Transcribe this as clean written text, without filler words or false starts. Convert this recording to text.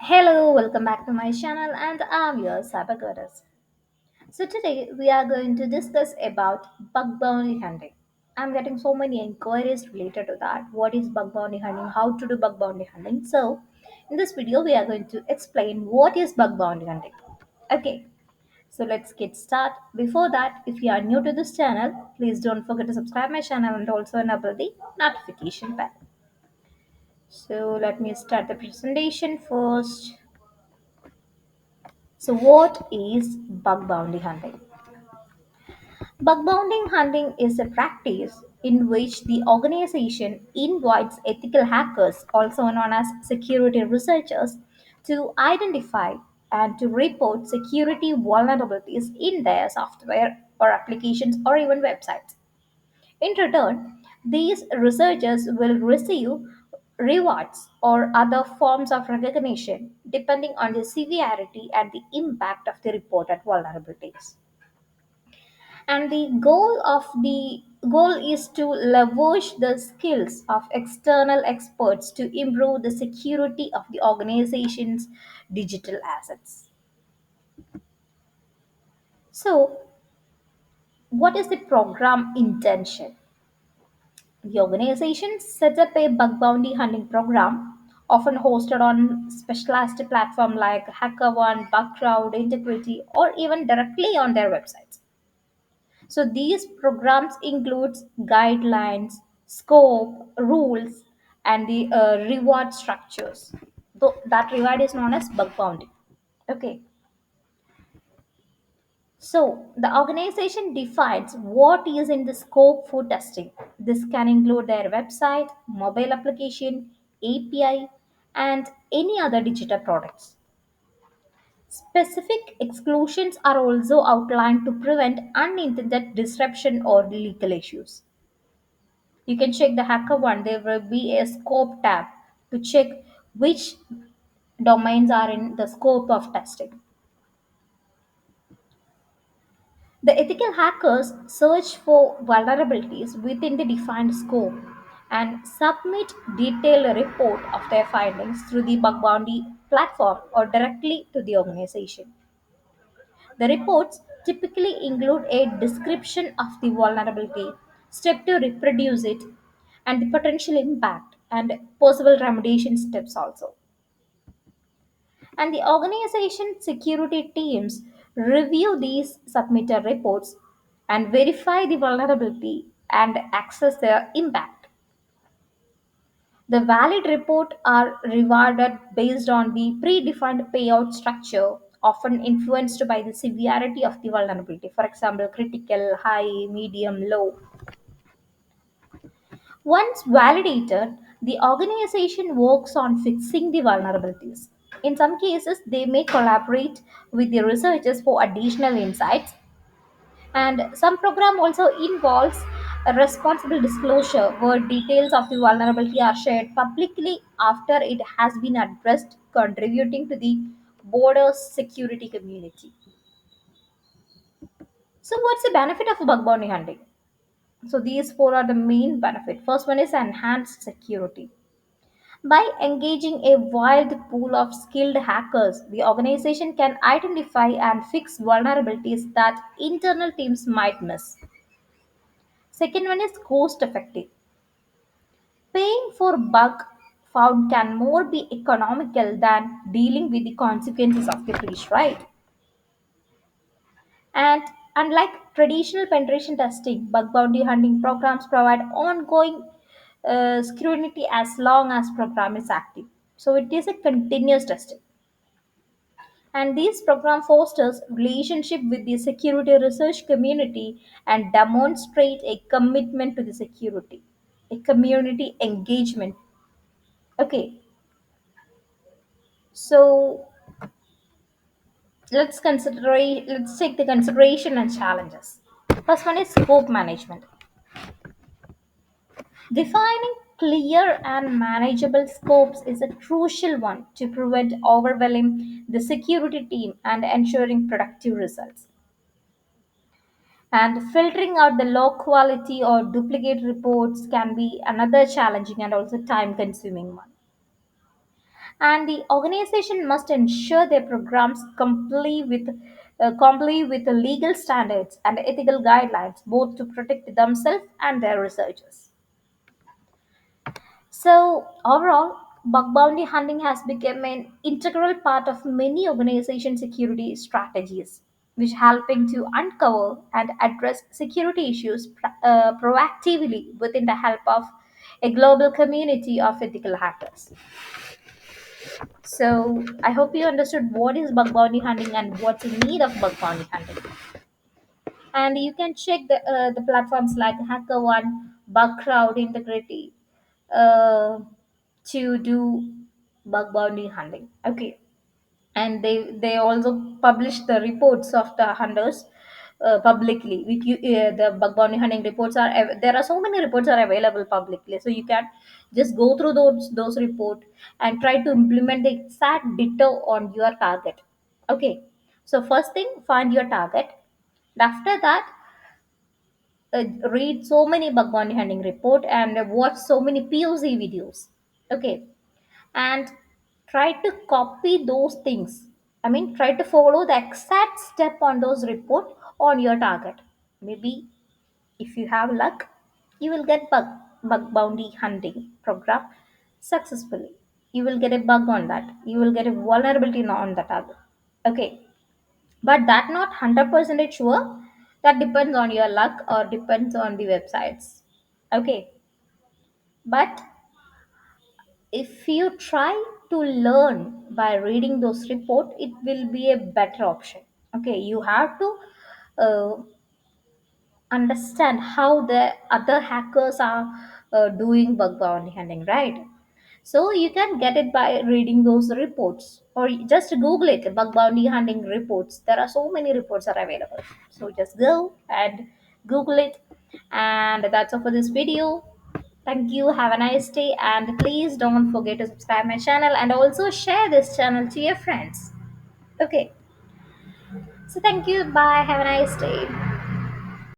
Hello, welcome back to my channel and I'm your Cybersecurity. So today we are going to discuss about bug bounty hunting. I'm getting so many inquiries related to that. What is bug bounty hunting? How to do bug bounty hunting? So in this video we are going to explain what is bug bounty hunting. Okay, so let's get started. Before that, if you are new to this channel, please don't forget to subscribe my channel and also enable the notification bell. So let me start the presentation first. So, what is bug bounty hunting? Bug bounty hunting is a practice in which the organization invites ethical hackers, also known as security researchers, to identify and to report security vulnerabilities in their software or applications or even websites. In return, these researchers will receive rewards or other forms of recognition depending on the severity and the impact of the reported vulnerabilities. And the goal is to leverage the skills of external experts to improve the security of the organization's digital assets. So, what is the program intention? The organization sets up a bug bounty hunting program, often hosted on specialized platforms like HackerOne, Bugcrowd, Integrity, or even directly on their websites. So these programs includes guidelines, scope, rules, and the reward structures. Though that reward is known as bug bounty. Okay. So, the organization defines what is in the scope for testing. This can include their website, mobile application, API, and any other digital products. Specific exclusions are also outlined to prevent unintended disruption or legal issues. You can check the hacker one, there will be a scope tab to check which domains are in the scope of testing. The ethical hackers search for vulnerabilities within the defined scope and submit detailed report of their findings through the bug bounty platform or directly to the organization. The reports typically include a description of the vulnerability, step to reproduce it, and the potential impact and possible remediation steps also. And the organization security teams review these submitted reports and verify the vulnerability and assess their impact. The valid reports are rewarded based on the predefined payout structure, often influenced by the severity of the vulnerability. For example, critical, high, medium, low. Once validated, the organization works on fixing the vulnerabilities. In some cases, they may collaborate with the researchers for additional insights, and some program also involves a responsible disclosure where details of the vulnerability are shared publicly after it has been addressed, contributing to the border security community. So, what's the benefit of bug bounty hunting? So, these four are the main benefit. First one is enhanced security. By engaging a wide pool of skilled hackers, the organization can identify and fix vulnerabilities that internal teams might miss. Second one is cost effective. Paying for bug found can more be economical than dealing with the consequences of the breach, right? And unlike traditional penetration testing, bug bounty hunting programs provide ongoing scrutiny as long as program is active. So it is a continuous testing. And this program fosters relationship with the security research community and demonstrate a commitment to the security, a community engagement. Okay, so let's take the consideration and challenges. First one is scope management. Defining clear and manageable scopes is a crucial one to prevent overwhelming the security team and ensuring productive results. And filtering out the low quality or duplicate reports can be another challenging and also time consuming one. and the organization must ensure their programs comply with the legal standards and ethical guidelines, both to protect themselves and their researchers. So, overall, bug bounty hunting has become an integral part of many organization security strategies, which helping to uncover and address security issues proactively within the help of a global community of ethical hackers. So, I hope you understood what is bug bounty hunting and what's in need of bug bounty hunting. And you can check the platforms like HackerOne, Bugcrowd Integrity, uh, to do bug bounty hunting. Okay, and they also publish the reports of the hunters publicly. The bug bounty hunting reports there are so many reports are available publicly, so you can just go through those report and try to implement the exact ditto on your target. Okay, so first thing, find your target. After that, read so many bug bounty hunting report and watch so many POC videos. Okay, and try to copy those things. I mean, try to follow the exact step on those report on your target. Maybe if you have luck, you will get bug bounty hunting program successfully. You will get a bug on that. You will get a vulnerability on the target. Okay, but that not 100% sure. That depends on your luck or depends on the websites. Okay, but if you try to learn by reading those report, it will be a better option. Okay, you have to uh, understand how the other hackers are doing bug bounty hunting, right? So you can get it by reading those reports, or just Google it, bug bounty hunting reports. There are so many reports are available. So just go and Google it. And that's all for this video. Thank you. Have a nice day. And please don't forget to subscribe my channel and also share this channel to your friends. Okay. So thank you. Bye. Have a nice day.